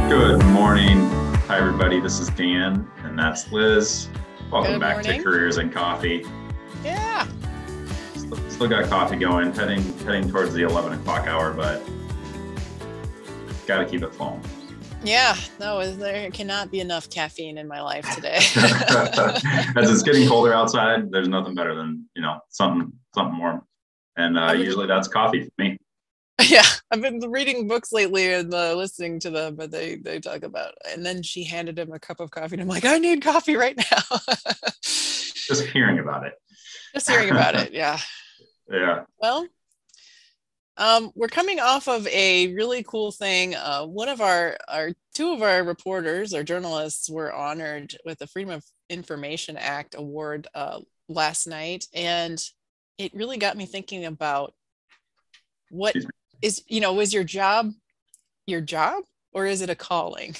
Good morning. Hi, everybody. This is Dan, and that's Liz. Welcome Good back to morning. Careers and Coffee. Yeah. Still got coffee going, heading towards the 11 o'clock hour, but got to keep it flowing. Yeah. No, there cannot be enough caffeine in my life today. As it's getting colder outside, there's nothing better than, something warm. And usually that's coffee for me. Yeah. I've been reading books lately and listening to them, but they talk about, and then she handed him a cup of coffee and I'm like, I need coffee right now. Just hearing about it. Just hearing about it. Yeah. Yeah. Well, we're coming off of a really cool thing. Two of our reporters or journalists were honored with the Freedom of Information Act award last night. And it really got me thinking about what is your job or is it a calling?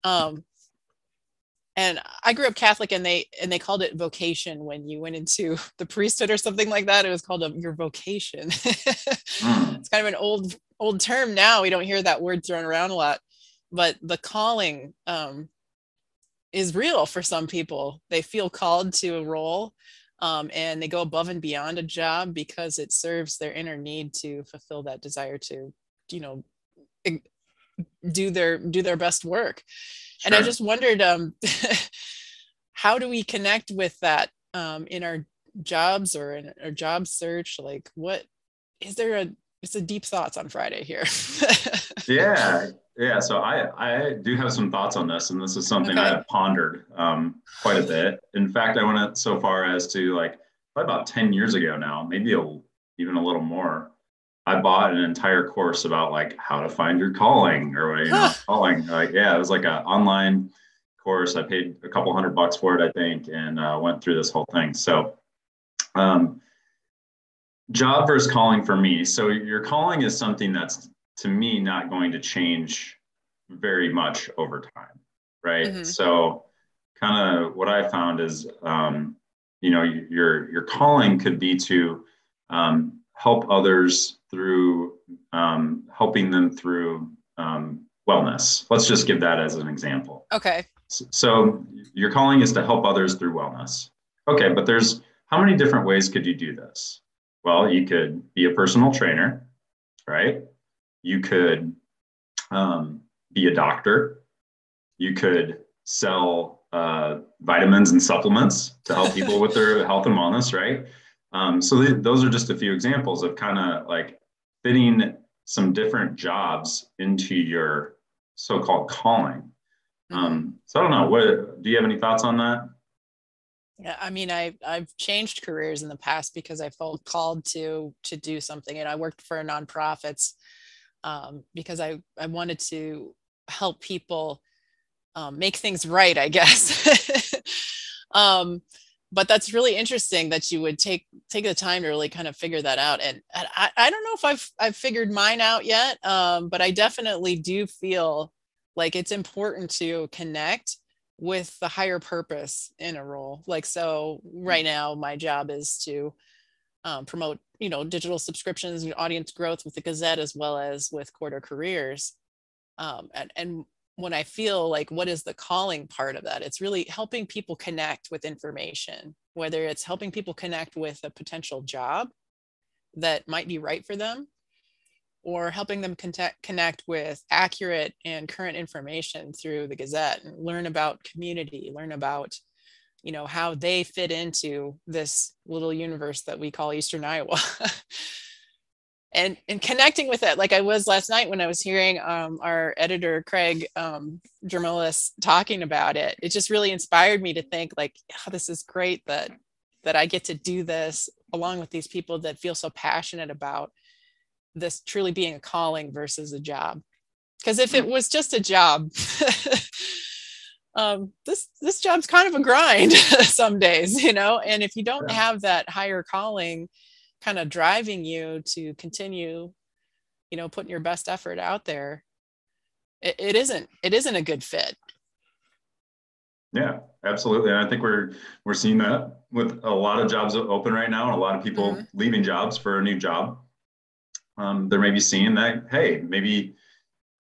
And I grew up Catholic, and they called it vocation when you went into the priesthood or something like that. It was called your vocation. It's kind of an old term now. We don't hear that word thrown around a lot, but the calling is real for some people. They feel called to a role, and they go above and beyond a job because it serves their inner need to fulfill that desire to, do their best work. Sure. And I just wondered, how do we connect with that in our jobs or in our job search? Like, what is there it's a deep thoughts on Friday here. Yeah. So I do have some thoughts on this, and this is something I have pondered quite a bit. In fact, I went so far as to probably about 10 years ago now, maybe even a little more. I bought an entire course about how to find your calling or calling. It was like an online course. I paid a couple $100 for it, I think, and went through this whole thing. So, job versus calling for me. So your calling is something that's, to me, not going to change very much over time, right? Mm-hmm. So, kind of what I found is, your calling could be to help others through helping them through wellness. Let's just give that as an example. Okay. So your calling is to help others through wellness. Okay, but how many different ways could you do this? Well, you could be a personal trainer, right? You could be a doctor. You could sell vitamins and supplements to help people with their health and wellness, right? So those are just a few examples of kind of fitting some different jobs into your so-called calling. So I don't know, do you have any thoughts on that? Yeah, I mean, I've changed careers in the past because I felt called to do something, and I worked for nonprofits because I wanted to help people make things right, I guess. But that's really interesting that you would take the time to really kind of figure that out. And I don't know if I've figured mine out yet, but I definitely do feel like it's important to connect with the higher purpose in a role. So right now, my job is to promote, digital subscriptions and audience growth with the Gazette, as well as with Quarter Careers. And when I feel what is the calling part of that, it's really helping people connect with information, whether it's helping people connect with a potential job that might be right for them, or helping them connect with accurate and current information through the Gazette and learn about community, learn about, how they fit into this little universe that we call Eastern Iowa. And connecting with it, like I was last night when I was hearing our editor, Craig Jermilis, talking about it. It just really inspired me to think this is great that I get to do this along with these people that feel so passionate about this truly being a calling versus a job. Because if it was just a job, this job's kind of a grind some days, and if you don't have that higher calling kind of driving you to continue, putting your best effort out there, it isn't a good fit. Yeah, absolutely. And I think we're seeing that with a lot of jobs open right now, and a lot of people leaving jobs for a new job. They're maybe seeing that, hey, maybe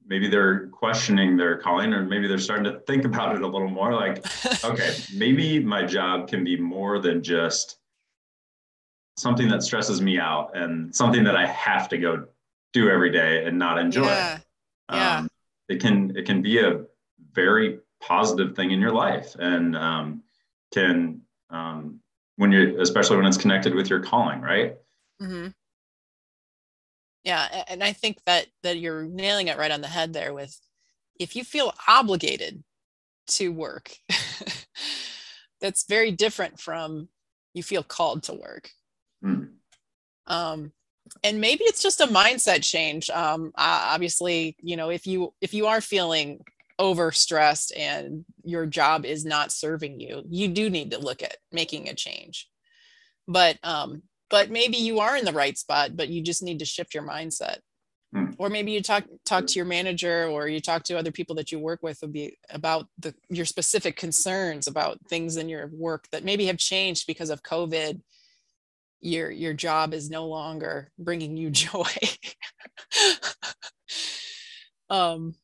their questioning their calling, or maybe they're starting to think about it a little more, like, okay, maybe my job can be more than just something that stresses me out and something that I have to go do every day and not enjoy. Yeah. Yeah. Um, it can be a very positive thing in your life, and can when you, especially when it's connected with your calling, right? Hmm. Yeah. And I think that you're nailing it right on the head there with, if you feel obligated to work, that's very different from you feel called to work. Mm. Um, and maybe it's just a mindset change. Obviously, if you are feeling overstressed and your job is not serving you, you do need to look at making a change. But maybe you are in the right spot, but you just need to shift your mindset. Mm. Or maybe you talk to your manager, or you talk to other people that you work with about your specific concerns about things in your work that maybe have changed because of COVID. Your job is no longer bringing you joy. um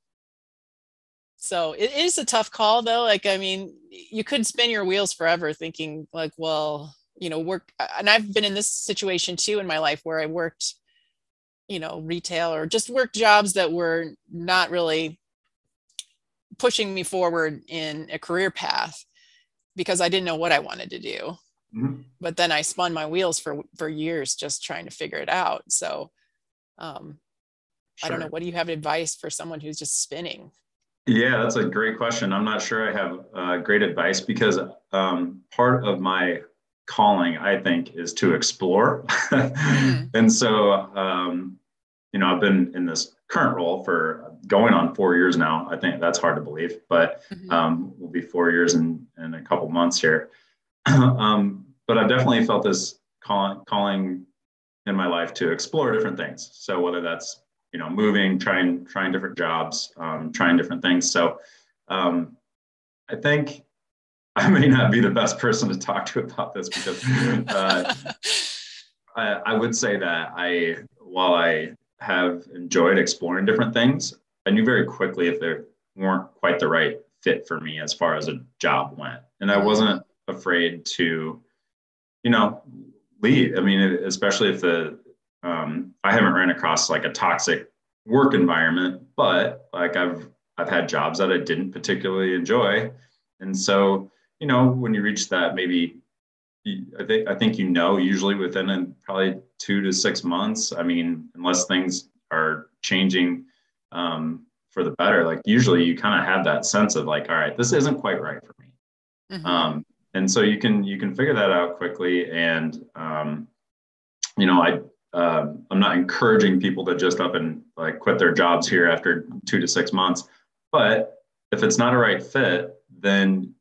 so it is a tough call, though. Like, I mean, you could spin your wheels forever thinking like, well, work. And I've been in this situation too in my life, where I worked, retail, or just worked jobs that were not really pushing me forward in a career path, because I didn't know what I wanted to do. Mm-hmm. But then I spun my wheels for years just trying to figure it out. So I don't know. Sure. What do you have advice for someone who's just spinning? Yeah, that's a great question. I'm not sure I have great advice, because part of my calling, I think, is to explore. Mm, And so, I've been in this current role for going on 4 years now. I think that's hard to believe, but mhm, will be 4 years in a couple months here. But I've definitely felt this calling in my life to explore different things. So whether that's moving, trying different jobs, trying different things. So um, I think I may not be the best person to talk to about this, because I would say that while I have enjoyed exploring different things, I knew very quickly if they weren't quite the right fit for me as far as a job went, and I mhm, wasn't afraid to, you know, leave. I mean, especially if I haven't ran across like a toxic work environment, but like I've had jobs that I didn't particularly enjoy, and so when you reach that, maybe I think usually within probably 2 to 6 months. I mean, unless things are changing for the better, like usually you kind of have that sense of like, all right, this isn't quite right for me. mhm. And so you can figure that out quickly. And I'm not encouraging people to just up and like quit their jobs here after 2 to 6 months. But if it's not a right fit, then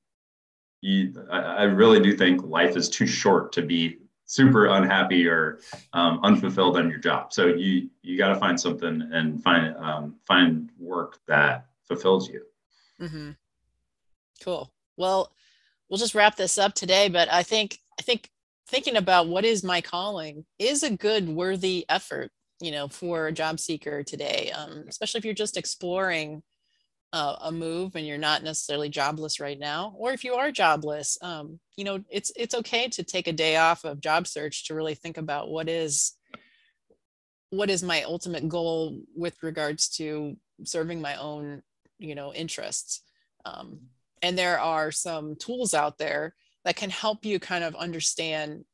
I really do think life is too short to be super unhappy or unfulfilled in your job. So you got to find something and find work that fulfills you. Mhm. Cool. Well, we'll just wrap this up today, but I think thinking about what is my calling is a good, worthy effort, for a job seeker today, especially if you're just exploring a move and you're not necessarily jobless right now, or if you are jobless. It's okay to take a day off of job search to really think about what is my ultimate goal with regards to serving my own, interests. Um, and there are some tools out there that can help you kind of understand,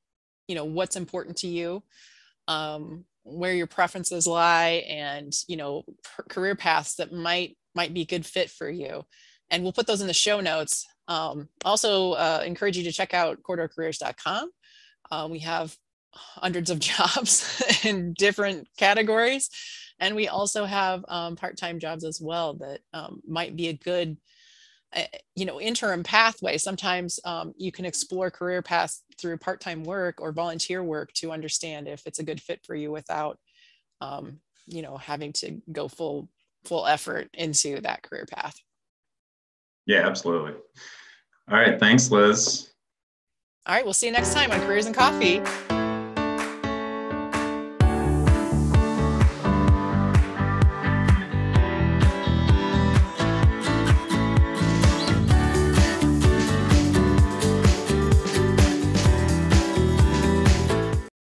what's important to you, where your preferences lie, and career paths that might be a good fit for you. And we'll put those in the show notes. Also, encourage you to check out corridorcareers.com. We have hundreds of jobs in different categories. And we also have part-time jobs as well that might be a good, interim pathway. Sometimes you can explore career paths through part-time work or volunteer work to understand if it's a good fit for you without, having to go full effort into that career path. Yeah, absolutely. All right. Thanks, Liz. All right, we'll see you next time on Careers and Coffee.